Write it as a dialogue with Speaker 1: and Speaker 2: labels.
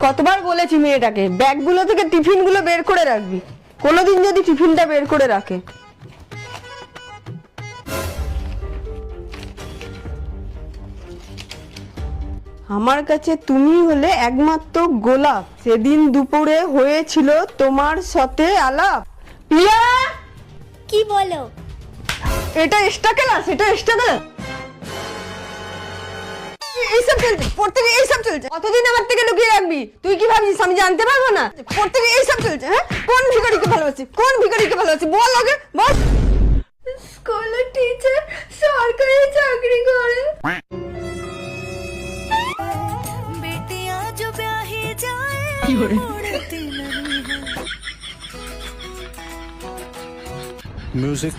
Speaker 1: কতবার বলেছি মেয়েটাকে ব্যাগগুলো থেকে টিফিনগুলো বের করে রাখবি, কোনোদিন যদি টিফিনটা বের করে রাখে। আমার কাছে তুমি হলে একমাত্র গোলাপ, সেদিন দুপুরে হয়েছিল তোমার সাথে আলাপ। পিয়া,
Speaker 2: কি বলো?
Speaker 1: এটা এক্সট্রা ক্লাস, এটা এক্সট্রা ক্লাস। এইসব চলছে, প্রত্যেকে এইসব চলছে। কতদিন আমার থেকে লুকিয়ে রাখবি? তুই কি ভাবছিস আমি জানতে পারবো না? প্রত্যেকে এইসব চলছে। হ্যাঁ, কোন ভিখারিকে ভালোবাসি, কোন ভিখারিকে ভালোবাসি বল আগে বল। স্কুলের টিচার সরকারি চাকরি করে।
Speaker 2: बेटियां जो ब्याही जाए उड़ती नहीं है।
Speaker 3: Music